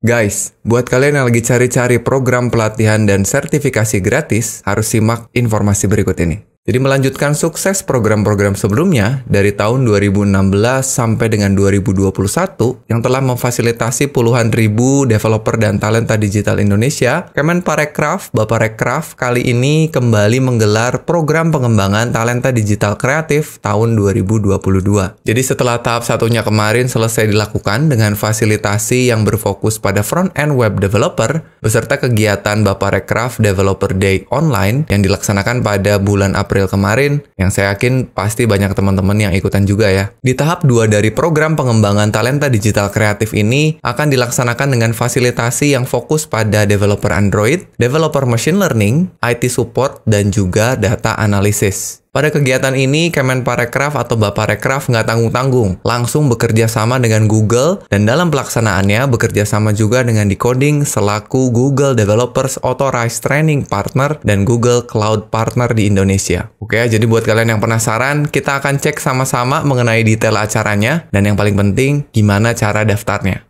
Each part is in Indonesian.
Guys, buat kalian yang lagi cari-cari program pelatihan dan sertifikasi gratis, harus simak informasi berikut ini. Jadi melanjutkan sukses program-program sebelumnya dari tahun 2016 sampai dengan 2021 yang telah memfasilitasi puluhan ribu developer dan talenta digital Indonesia, Kemenparekraf, Bapak Rekraf kali ini kembali menggelar program pengembangan talenta digital kreatif tahun 2022. Jadi setelah tahap satunya kemarin selesai dilakukan dengan fasilitasi yang berfokus pada front-end web developer beserta kegiatan Bapak Rekraf Developer Day online yang dilaksanakan pada bulan April kemarin, yang saya yakin pasti banyak teman-teman yang ikutan juga ya. Di tahap 2 dari program pengembangan talenta digital kreatif ini akan dilaksanakan dengan fasilitasi yang fokus pada developer Android, developer machine learning, IT support, dan juga data analisis. Pada kegiatan ini, Kemenparekraf atau Bapak Rekraf nggak tanggung-tanggung, langsung bekerja sama dengan Google, dan dalam pelaksanaannya bekerja sama juga dengan Decoding selaku Google Developers Authorized Training Partner dan Google Cloud Partner di Indonesia. Oke, jadi buat kalian yang penasaran, kita akan cek sama-sama mengenai detail acaranya, dan yang paling penting, gimana cara daftarnya.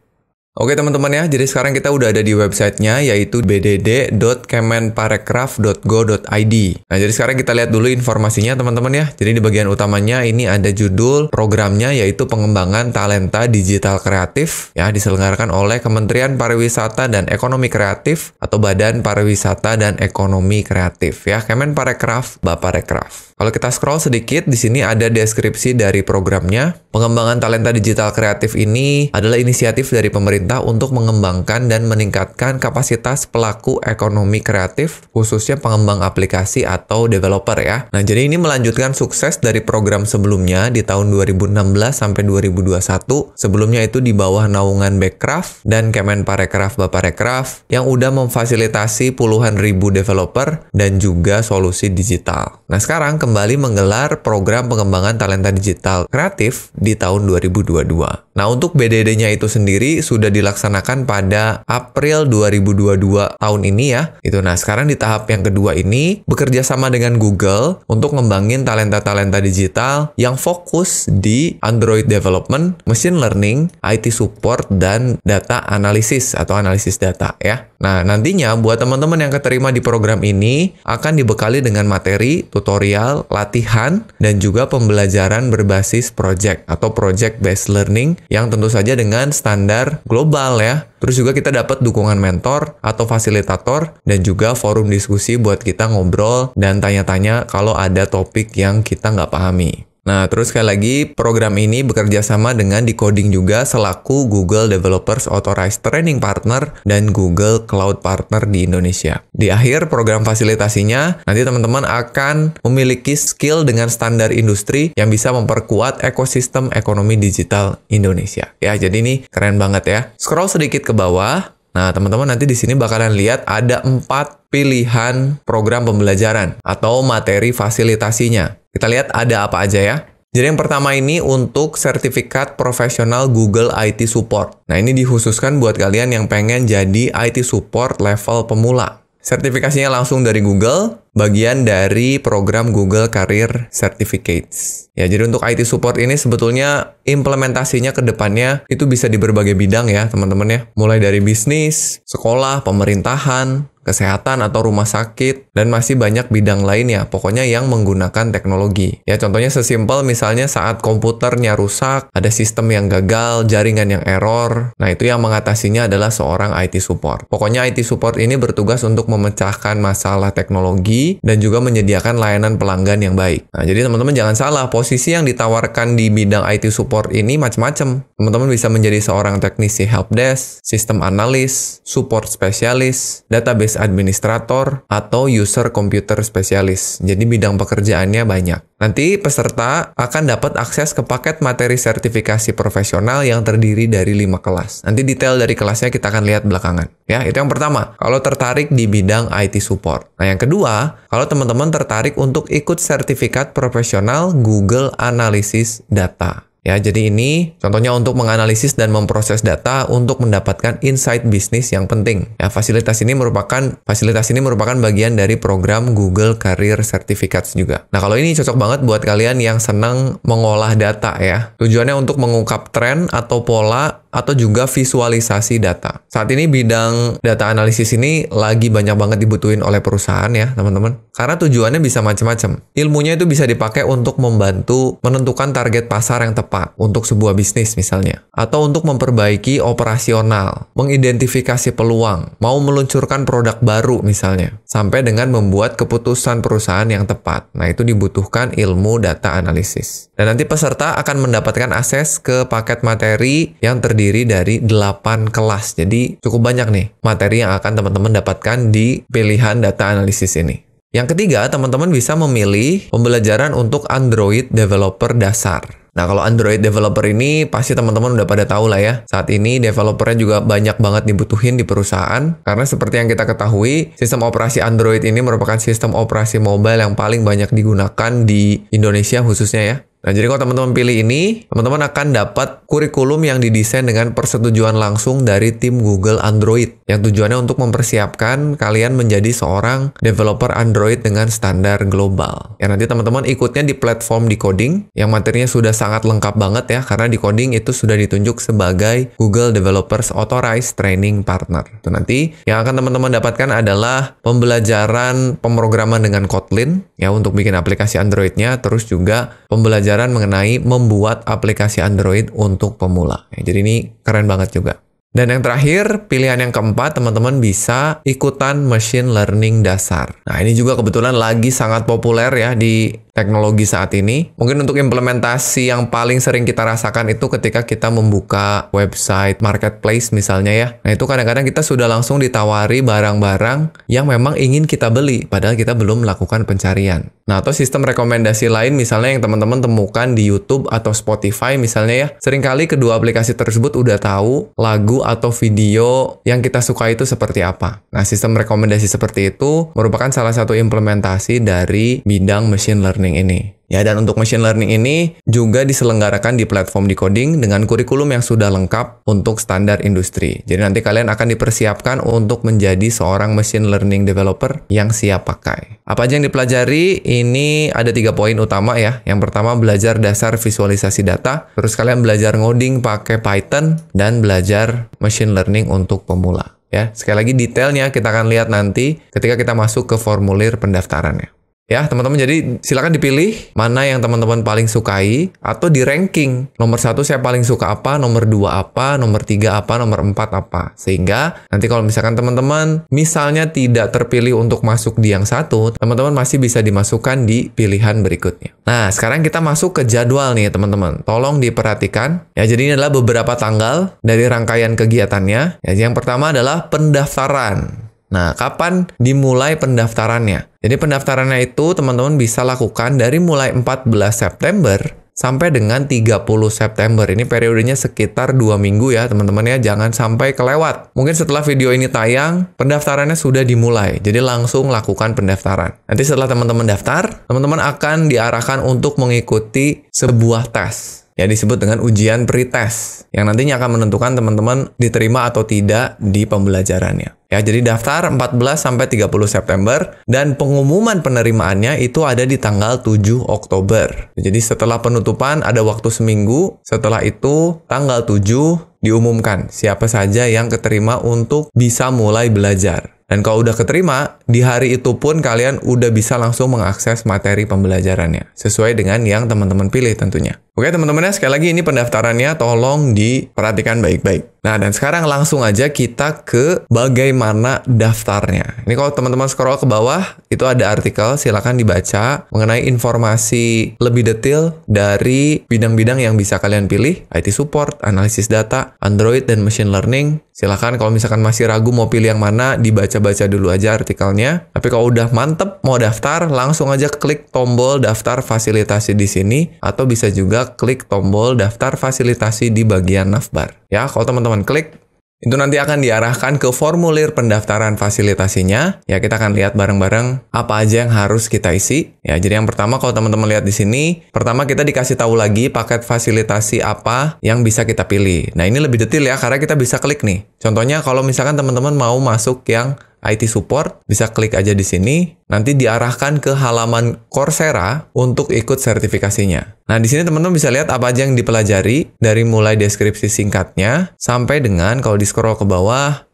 Oke teman-teman ya, jadi sekarang kita udah ada di websitenya yaitu bdd.kemenparekraf.go.id. Nah jadi sekarang kita lihat dulu informasinya teman-teman ya. Jadi di bagian utamanya ini ada judul programnya yaitu pengembangan talenta digital kreatif ya, diselenggarakan oleh Kementerian Pariwisata dan Ekonomi Kreatif atau Badan Pariwisata dan Ekonomi Kreatif ya, Kemenparekraf, Bapak Rekraf. Kalau kita scroll sedikit, di sini ada deskripsi dari programnya. Pengembangan talenta digital kreatif ini adalah inisiatif dari pemerintah untuk mengembangkan dan meningkatkan kapasitas pelaku ekonomi kreatif, khususnya pengembang aplikasi atau developer ya. Nah, jadi ini melanjutkan sukses dari program sebelumnya di tahun 2016 sampai 2021. Sebelumnya itu di bawah naungan Bekraf dan Kemenparekraf Bapak Rekraf yang udah memfasilitasi puluhan ribu developer dan juga solusi digital. Nah, sekarang kembali menggelar program pengembangan talenta digital kreatif di tahun 2022. Nah, untuk BDD-nya itu sendiri sudah dilaksanakan pada April 2022 tahun ini ya. Nah, sekarang di tahap yang kedua ini bekerja sama dengan Google untuk ngembangin talenta-talenta digital yang fokus di Android development, machine learning, IT support, dan data analisis atau analisis data ya. Nah, nantinya buat teman-teman yang keterima di program ini akan dibekali dengan materi, tutorial, latihan, dan juga pembelajaran berbasis project atau project based learning yang tentu saja dengan standar global ya. Terus juga kita dapat dukungan mentor atau fasilitator dan juga forum diskusi buat kita ngobrol dan tanya-tanya kalau ada topik yang kita nggak pahami. Nah, terus sekali lagi, program ini bekerja sama dengan Decoding juga selaku Google Developers Authorized Training Partner dan Google Cloud Partner di Indonesia. Di akhir program fasilitasinya, nanti teman-teman akan memiliki skill dengan standar industri yang bisa memperkuat ekosistem ekonomi digital Indonesia. Ya, jadi ini keren banget ya. Scroll sedikit ke bawah. Nah, teman-teman nanti di sini bakalan lihat ada 4 pilihan program pembelajaran atau materi fasilitasinya. Kita lihat ada apa aja ya. Jadi yang pertama ini untuk sertifikat profesional Google IT Support. Nah, ini dikhususkan buat kalian yang pengen jadi IT Support level pemula. Sertifikasinya langsung dari Google, bagian dari program Google Career Certificates. Ya, jadi untuk IT support ini sebetulnya implementasinya ke depannya itu bisa di berbagai bidang ya, teman-teman ya. Mulai dari bisnis, sekolah, pemerintahan, kesehatan atau rumah sakit, dan masih banyak bidang lainnya, pokoknya yang menggunakan teknologi. Ya, contohnya sesimpel misalnya saat komputernya rusak, ada sistem yang gagal, jaringan yang error, nah itu yang mengatasinya adalah seorang IT support. Pokoknya IT support ini bertugas untuk memecahkan masalah teknologi dan juga menyediakan layanan pelanggan yang baik. Nah, jadi teman-teman jangan salah, posisi yang ditawarkan di bidang IT support ini macam-macam. Teman-teman bisa menjadi seorang teknisi helpdesk, sistem analis, support spesialis, database administrator, atau user computer spesialis. Jadi bidang pekerjaannya banyak. Nanti peserta akan dapat akses ke paket materi sertifikasi profesional yang terdiri dari 5 kelas. Nanti detail dari kelasnya kita akan lihat belakangan. Ya, itu yang pertama, kalau tertarik di bidang IT support. Nah, yang kedua, kalau teman-teman tertarik untuk ikut sertifikat profesional Google Analysis Data. Ya, jadi ini contohnya untuk menganalisis dan memproses data untuk mendapatkan insight bisnis yang penting. Ya, fasilitas ini merupakan bagian dari program Google Career Certificates juga. Nah, kalau ini cocok banget buat kalian yang senang mengolah data ya. Tujuannya untuk mengungkap tren atau pola atau juga visualisasi data. Saat ini bidang data analisis ini lagi banyak banget dibutuhin oleh perusahaan ya teman-teman. Karena tujuannya bisa macam-macam. Ilmunya itu bisa dipakai untuk membantu menentukan target pasar yang tepat untuk sebuah bisnis misalnya. Atau untuk memperbaiki operasional, mengidentifikasi peluang, mau meluncurkan produk baru misalnya. Sampai dengan membuat keputusan perusahaan yang tepat. Nah itu dibutuhkan ilmu data analisis. Dan nanti peserta akan mendapatkan akses ke paket materi yang terdiri dari 8 kelas. Jadi cukup banyak nih materi yang akan teman-teman dapatkan di pilihan data analisis ini. Yang ketiga, teman-teman bisa memilih pembelajaran untuk Android developer dasar. Nah, kalau Android developer ini pasti teman-teman udah pada tahu lah ya. Saat ini developernya juga banyak banget dibutuhin di perusahaan. Karena seperti yang kita ketahui, sistem operasi Android ini merupakan sistem operasi mobile yang paling banyak digunakan di Indonesia khususnya ya. Nah, jadi kalau teman-teman pilih ini, teman-teman akan dapat kurikulum yang didesain dengan persetujuan langsung dari tim Google Android. Yang tujuannya untuk mempersiapkan kalian menjadi seorang developer Android dengan standar global. Ya, nanti teman-teman ikutnya di platform Decoding, yang materinya sudah sangat lengkap banget ya, karena Decoding itu sudah ditunjuk sebagai Google Developers Authorized Training Partner. Itu nanti yang akan teman-teman dapatkan adalah pembelajaran pemrograman dengan Kotlin, ya untuk bikin aplikasi Androidnya, terus juga pembelajaran mengenai membuat aplikasi Android untuk pemula. Jadi ini keren banget juga. Dan yang terakhir, pilihan yang keempat, teman-teman bisa ikutan machine learning dasar. Nah, ini juga kebetulan lagi sangat populer ya di teknologi saat ini. Mungkin untuk implementasi yang paling sering kita rasakan itu ketika kita membuka website marketplace misalnya ya. Nah, itu kadang-kadang kita sudah langsung ditawari barang-barang yang memang ingin kita beli, padahal kita belum melakukan pencarian. Nah, atau sistem rekomendasi lain misalnya yang teman-teman temukan di YouTube atau Spotify misalnya ya. Seringkali kedua aplikasi tersebut udah tahu lagu atau video yang kita suka itu seperti apa. Nah, sistem rekomendasi seperti itu merupakan salah satu implementasi dari bidang machine learning ini. Ya, dan untuk machine learning ini juga diselenggarakan di platform Decoding dengan kurikulum yang sudah lengkap untuk standar industri. Jadi nanti kalian akan dipersiapkan untuk menjadi seorang machine learning developer yang siap pakai. Apa aja yang dipelajari? Ini ada 3 poin utama ya. Yang pertama belajar dasar visualisasi data, terus kalian belajar ngoding pakai Python, dan belajar machine learning untuk pemula. Ya, sekali lagi detailnya kita akan lihat nanti ketika kita masuk ke formulir pendaftarannya. Ya, teman-teman, jadi silakan dipilih mana yang teman-teman paling sukai atau di ranking. Nomor 1 saya paling suka apa, nomor 2 apa, nomor 3 apa, nomor 4 apa. Sehingga nanti kalau misalkan teman-teman misalnya tidak terpilih untuk masuk di yang satu, teman-teman masih bisa dimasukkan di pilihan berikutnya. Nah, sekarang kita masuk ke jadwal nih teman-teman. Tolong diperhatikan. Ya, jadi ini adalah beberapa tanggal dari rangkaian kegiatannya. Ya, yang pertama adalah pendaftaran. Nah, kapan dimulai pendaftarannya? Jadi pendaftarannya itu teman-teman bisa lakukan dari mulai 14 September sampai dengan 30 September. Ini periodenya sekitar 2 minggu ya teman-teman ya. Jangan sampai kelewat. Mungkin setelah video ini tayang, pendaftarannya sudah dimulai. Jadi langsung lakukan pendaftaran. Nanti setelah teman-teman daftar, teman-teman akan diarahkan untuk mengikuti sebuah tes. Ya, disebut dengan ujian pretest, yang nantinya akan menentukan teman-teman diterima atau tidak di pembelajarannya. Ya, jadi daftar 14 sampai 30 September dan pengumuman penerimaannya itu ada di tanggal 7 Oktober. Jadi setelah penutupan ada waktu seminggu, setelah itu tanggal 7 diumumkan siapa saja yang keterima untuk bisa mulai belajar. Dan kalau udah keterima, di hari itu pun kalian udah bisa langsung mengakses materi pembelajarannya. Sesuai dengan yang teman-teman pilih tentunya. Oke teman-teman ya, sekali lagi ini pendaftarannya tolong diperhatikan baik-baik. Nah, dan sekarang langsung aja kita ke bagaimana daftarnya. Ini kalau teman-teman scroll ke bawah, itu ada artikel, silakan dibaca mengenai informasi lebih detail dari bidang-bidang yang bisa kalian pilih. IT support, analisis data, Android, dan machine learning. Silakan kalau misalkan masih ragu mau pilih yang mana, dibaca-baca dulu aja artikelnya. Tapi kalau udah mantep mau daftar, langsung aja klik tombol daftar fasilitasi di sini, atau bisa juga klik tombol daftar fasilitasi di bagian navbar. Ya, kalau teman-teman klik, itu nanti akan diarahkan ke formulir pendaftaran fasilitasinya. Ya, kita akan lihat bareng-bareng apa aja yang harus kita isi. Ya, jadi yang pertama kalau teman-teman lihat di sini, pertama kita dikasih tahu lagi paket fasilitasi apa yang bisa kita pilih. Nah, ini lebih detail ya, karena kita bisa klik nih. Contohnya kalau misalkan teman-teman mau masuk yang IT support, bisa klik aja di sini. Nanti diarahkan ke halaman Coursera untuk ikut sertifikasinya. Nah, di sini teman-teman bisa lihat apa aja yang dipelajari dari mulai deskripsi singkatnya sampai dengan kalau di scroll ke bawah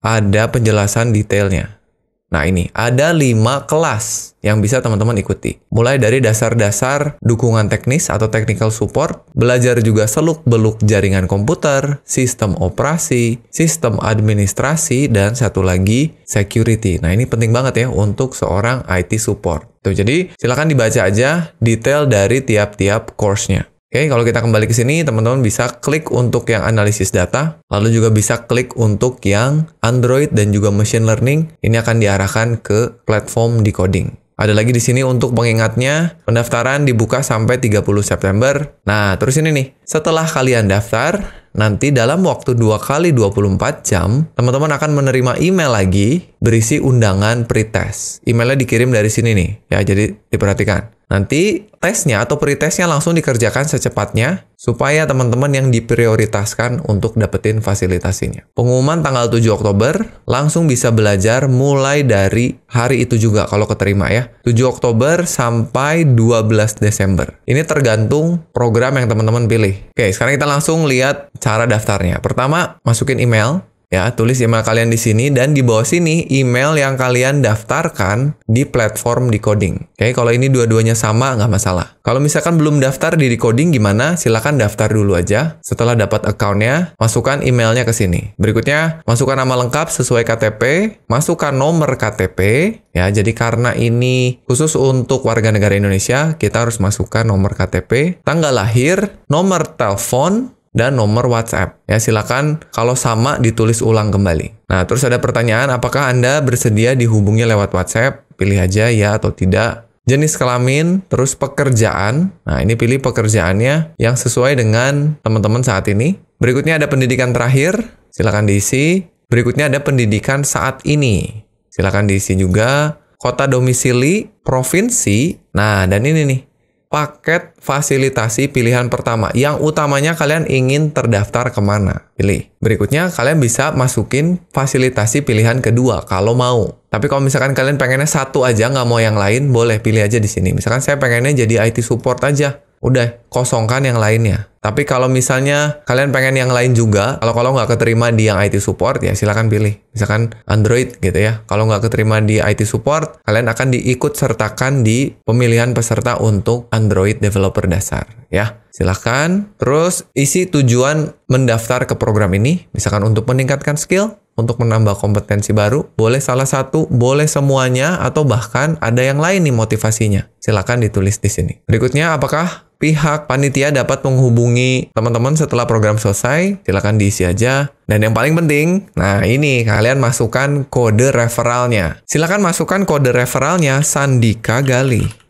ada penjelasan detailnya. Nah, ini ada 5 kelas yang bisa teman-teman ikuti. Mulai dari dasar-dasar dukungan teknis atau technical support, belajar juga seluk-beluk jaringan komputer, sistem operasi, sistem administrasi, dan satu lagi security. Nah, ini penting banget ya untuk seorang IT support. Tuh, jadi silakan dibaca aja detail dari tiap-tiap course-nya. Oke, kalau kita kembali ke sini, teman-teman bisa klik untuk yang analisis data, lalu juga bisa klik untuk yang Android dan juga machine learning. Ini akan diarahkan ke platform decoding. Ada lagi di sini untuk pengingatnya, pendaftaran dibuka sampai 30 September. Nah, terus ini nih, setelah kalian daftar, nanti dalam waktu 2 kali 24 jam, teman-teman akan menerima email lagi berisi undangan pretest. Emailnya dikirim dari sini nih, ya, jadi diperhatikan. Nanti tesnya atau pretestnya langsung dikerjakan secepatnya supaya teman-teman yang diprioritaskan untuk dapetin fasilitasinya. Pengumuman tanggal 7 Oktober, langsung bisa belajar mulai dari hari itu juga kalau keterima ya. 7 Oktober sampai 12 Desember. Ini tergantung program yang teman-teman pilih. Oke, sekarang kita langsung lihat cara daftarnya. Pertama, masukin email. Ya, tulis email kalian di sini dan di bawah sini email yang kalian daftarkan di platform decoding. Oke, kalau ini dua-duanya sama nggak masalah. Kalau misalkan belum daftar di decoding gimana? Silakan daftar dulu aja. Setelah dapat account-nya, masukkan emailnya ke sini. Berikutnya, masukkan nama lengkap sesuai KTP, masukkan nomor KTP. Ya, jadi karena ini khusus untuk warga negara Indonesia, kita harus masukkan nomor KTP, tanggal lahir, nomor telepon, dan nomor WhatsApp. Ya, silakan kalau sama ditulis ulang kembali. Nah, terus ada pertanyaan, apakah Anda bersedia dihubungi lewat WhatsApp? Pilih aja ya atau tidak. Jenis kelamin, terus pekerjaan. Nah, ini pilih pekerjaannya yang sesuai dengan teman-teman saat ini. Berikutnya ada pendidikan terakhir, silakan diisi. Berikutnya ada pendidikan saat ini. Silakan diisi juga. Kota domisili, provinsi. Nah, dan ini nih, paket fasilitasi pilihan pertama. Yang utamanya kalian ingin terdaftar kemana? Pilih. Berikutnya kalian bisa masukin fasilitasi pilihan kedua kalau mau. Tapi kalau misalkan kalian pengennya satu aja, nggak mau yang lain, boleh pilih aja di sini. Misalkan saya pengennya jadi IT support aja. Udah, kosongkan yang lainnya. Tapi kalau misalnya kalian pengen yang lain juga, kalau nggak keterima di yang IT support, ya silakan pilih. Misalkan Android gitu ya. Kalau nggak keterima di IT support, kalian akan diikut sertakan di pemilihan peserta untuk Android developer dasar. Ya, silakan. Terus isi tujuan mendaftar ke program ini. Misalkan untuk meningkatkan skill, untuk menambah kompetensi baru, boleh salah satu, boleh semuanya, atau bahkan ada yang lain nih motivasinya. Silakan ditulis di sini. Berikutnya, apakah pihak panitia dapat menghubungi teman-teman setelah program selesai? Silakan diisi aja. Dan yang paling penting, nah ini kalian masukkan kode referralnya. Silakan masukkan kode referralnya Sandika Gali.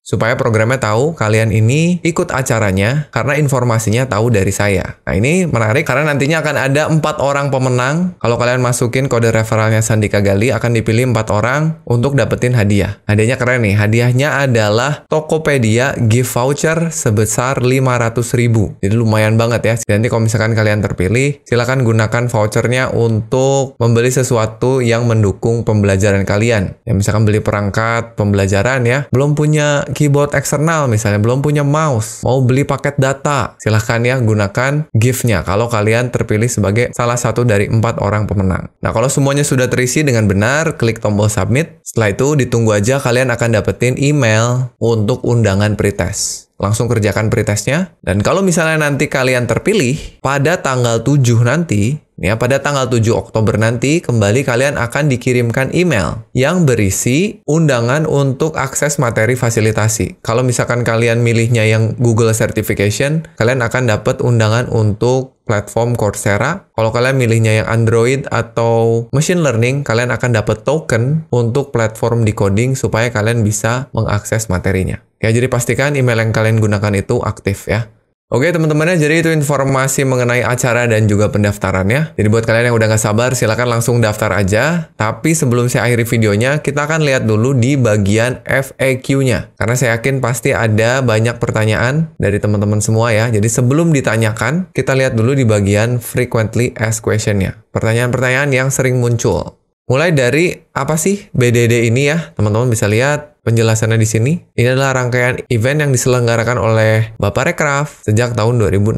Supaya programnya tahu kalian ini ikut acaranya karena informasinya tahu dari saya. Nah, ini menarik karena nantinya akan ada 4 orang pemenang. Kalau kalian masukin kode referralnya Sandika Gali, akan dipilih 4 orang untuk dapetin hadiah. Hadiahnya keren nih. Hadiahnya adalah Tokopedia gift voucher sebesar 500.000. Jadi lumayan banget ya. Nanti kalau misalkan kalian terpilih, silakan gunakan vouchernya untuk membeli sesuatu yang mendukung pembelajaran kalian. Ya, misalkan beli perangkat pembelajaran ya. Belum punya keyboard eksternal misalnya, belum punya mouse, mau beli paket data, silahkan ya gunakan gift-nya kalau kalian terpilih sebagai salah satu dari 4 orang pemenang. Nah, kalau semuanya sudah terisi dengan benar, klik tombol submit. Setelah itu ditunggu aja, kalian akan dapetin email untuk undangan pretest. Langsung kerjakan pretestnya. Dan kalau misalnya nanti kalian terpilih pada tanggal 7 nanti, ya, pada tanggal 7 Oktober nanti, kembali kalian akan dikirimkan email yang berisi undangan untuk akses materi fasilitasi. Kalau misalkan kalian milihnya yang Google Certification, kalian akan dapat undangan untuk platform Coursera. Kalau kalian milihnya yang Android atau machine learning, kalian akan dapat token untuk platform decoding supaya kalian bisa mengakses materinya. Ya, jadi pastikan email yang kalian gunakan itu aktif ya. Oke teman-teman ya, jadi itu informasi mengenai acara dan juga pendaftarannya. Jadi buat kalian yang udah nggak sabar, silakan langsung daftar aja. Tapi sebelum saya akhiri videonya, kita akan lihat dulu di bagian FAQ-nya. Karena saya yakin pasti ada banyak pertanyaan dari teman-teman semua ya. Jadi sebelum ditanyakan, kita lihat dulu di bagian Frequently Asked Question-nya. Pertanyaan-pertanyaan yang sering muncul. Mulai dari apa sih BDD ini ya? Teman-teman bisa lihat penjelasannya di sini. Ini adalah rangkaian event yang diselenggarakan oleh Bapak Rekraf sejak tahun 2016.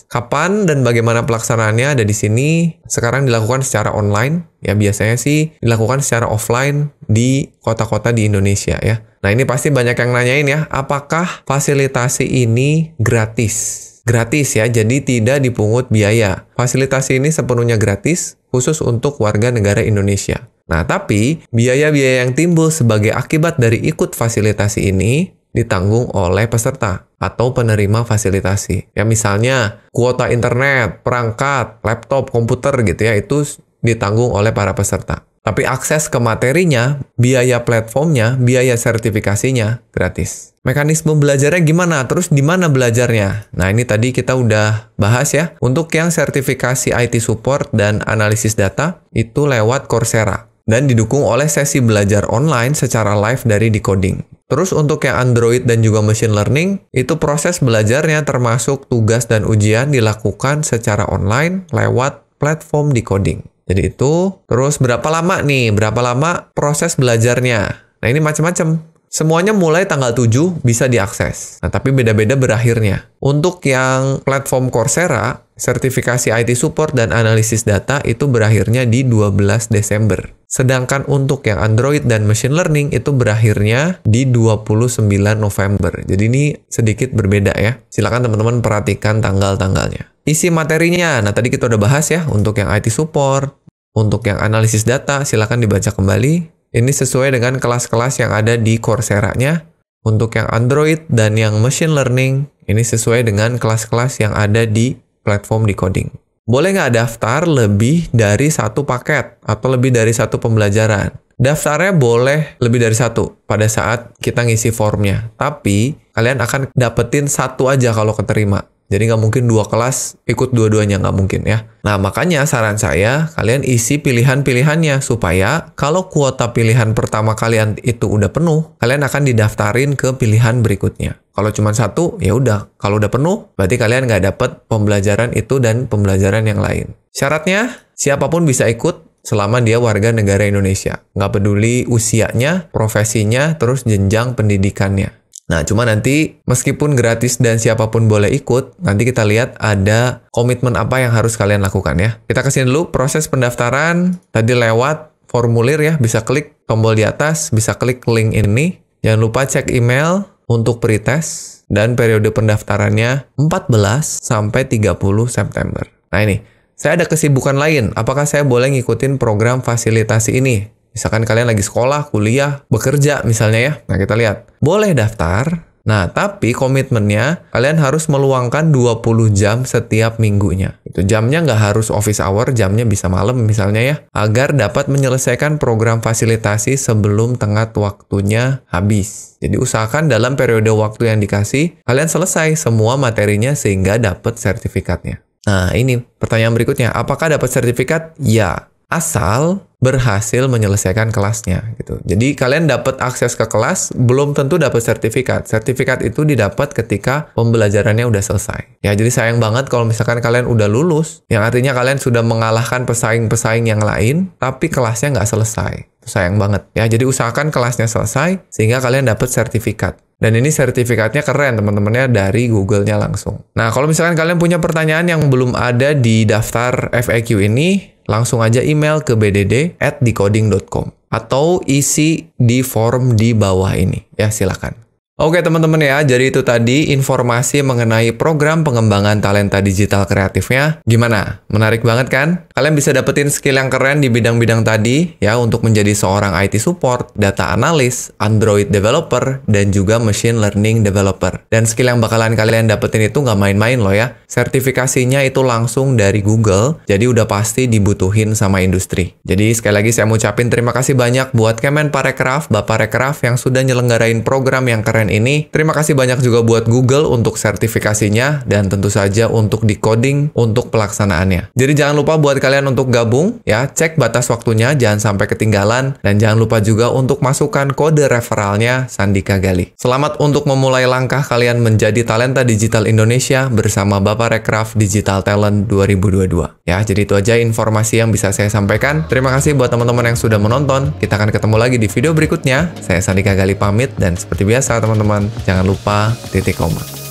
Kapan dan bagaimana pelaksanaannya ada di sini. Sekarang dilakukan secara online. Ya biasanya sih dilakukan secara offline di kota-kota di Indonesia ya. Nah ini pasti banyak yang nanyain ya, apakah fasilitasi ini gratis? Gratis ya, jadi tidak dipungut biaya. Fasilitasi ini sepenuhnya gratis, khusus untuk warga negara Indonesia. Nah, tapi biaya-biaya yang timbul sebagai akibat dari ikut fasilitasi ini ditanggung oleh peserta atau penerima fasilitasi. Ya misalnya, kuota internet, perangkat, laptop, komputer gitu ya, itu ditanggung oleh para peserta. Tapi akses ke materinya, biaya platformnya, biaya sertifikasinya gratis. Mekanisme belajarnya gimana? Terus di mana belajarnya? Nah, ini tadi kita udah bahas ya. Untuk yang sertifikasi IT support dan analisis data, itu lewat Coursera. Dan didukung oleh sesi belajar online secara live dari Decoding. Terus untuk yang Android dan juga machine learning, itu proses belajarnya termasuk tugas dan ujian dilakukan secara online lewat platform Decoding. Jadi itu, terus berapa lama nih? Berapa lama proses belajarnya? Nah ini macam-macam. Semuanya mulai tanggal 7 bisa diakses. Nah tapi beda-beda berakhirnya. Untuk yang platform Coursera, sertifikasi IT support dan analisis data itu berakhirnya di 12 Desember. Sedangkan untuk yang Android dan machine learning itu berakhirnya di 29 November. Jadi ini sedikit berbeda ya. Silakan teman-teman perhatikan tanggal-tanggalnya. Isi materinya, nah tadi kita udah bahas ya, untuk yang IT support, untuk yang analisis data, silakan dibaca kembali. Ini sesuai dengan kelas-kelas yang ada di Coursera-nya. Untuk yang Android dan yang machine learning, ini sesuai dengan kelas-kelas yang ada di platform Decoding. Boleh nggak daftar lebih dari satu paket atau lebih dari satu pembelajaran? Daftarnya boleh lebih dari satu pada saat kita ngisi formnya. Tapi kalian akan dapetin satu aja kalau keterima. Jadi nggak mungkin 2 kelas ikut dua-duanya, nggak mungkin ya. Nah makanya saran saya kalian isi pilihan-pilihannya supaya kalau kuota pilihan pertama kalian itu udah penuh, kalian akan didaftarin ke pilihan berikutnya. Kalau cuma satu, ya udah. Kalau udah penuh, berarti kalian nggak dapet pembelajaran itu dan pembelajaran yang lain. Syaratnya, siapapun bisa ikut selama dia warga negara Indonesia. Nggak peduli usianya, profesinya, terus jenjang pendidikannya. Nah, cuma nanti meskipun gratis dan siapapun boleh ikut, nanti kita lihat ada komitmen apa yang harus kalian lakukan ya. Kita kesini dulu proses pendaftaran, tadi lewat formulir ya, bisa klik tombol di atas, bisa klik link ini. Jangan lupa cek email untuk pretest dan periode pendaftarannya 14 sampai 30 September. Nah ini, saya ada kesibukan lain, apakah saya boleh ngikutin program fasilitasi ini? Misalkan kalian lagi sekolah, kuliah, bekerja misalnya ya. Nah kita lihat. Boleh daftar. Nah tapi komitmennya kalian harus meluangkan 20 jam setiap minggunya. Itu jamnya nggak harus office hour, jamnya bisa malam misalnya ya. Agar dapat menyelesaikan program fasilitasi sebelum tenggat waktunya habis. Jadi usahakan dalam periode waktu yang dikasih, kalian selesai semua materinya sehingga dapat sertifikatnya. Nah ini pertanyaan berikutnya. Apakah dapat sertifikat? Ya. Asal berhasil menyelesaikan kelasnya gitu. Jadi kalian dapat akses ke kelas belum tentu dapat sertifikat. Sertifikat itu didapat ketika pembelajarannya udah selesai. Ya jadi sayang banget kalau misalkan kalian udah lulus, yang artinya kalian sudah mengalahkan pesaing-pesaing yang lain, tapi kelasnya nggak selesai. Itu sayang banget. Ya jadi usahakan kelasnya selesai sehingga kalian dapat sertifikat. Dan ini sertifikatnya keren teman-temannya dari Google-nya langsung. Nah kalau misalkan kalian punya pertanyaan yang belum ada di daftar FAQ ini, langsung aja email ke bdd@decoding.com atau isi di form di bawah ini. Ya, silakan. Oke teman-teman ya, jadi itu tadi informasi mengenai program pengembangan talenta digital kreatifnya. Gimana? Menarik banget kan? Kalian bisa dapetin skill yang keren di bidang-bidang tadi ya untuk menjadi seorang IT support, data analis, Android developer, dan juga machine learning developer. Dan skill yang bakalan kalian dapetin itu nggak main-main loh ya. Sertifikasinya itu langsung dari Google, jadi udah pasti dibutuhin sama industri. Jadi sekali lagi saya mau ucapin terima kasih banyak buat Kemenparekraf, Bapak Rekraf yang sudah nyelenggarain program yang keren keren ini. Terima kasih banyak juga buat Google untuk sertifikasinya dan tentu saja untuk decoding untuk pelaksanaannya. Jadi jangan lupa buat kalian untuk gabung ya, cek batas waktunya jangan sampai ketinggalan dan jangan lupa juga untuk masukkan kode referralnya Sandika Gali. Selamat untuk memulai langkah kalian menjadi talenta digital Indonesia bersama Bapak Rekraf Digital Talent 2022. Ya, jadi itu aja informasi yang bisa saya sampaikan. Terima kasih buat teman-teman yang sudah menonton. Kita akan ketemu lagi di video berikutnya. Saya Sandika Gali pamit dan seperti biasa teman-teman, jangan lupa titik koma.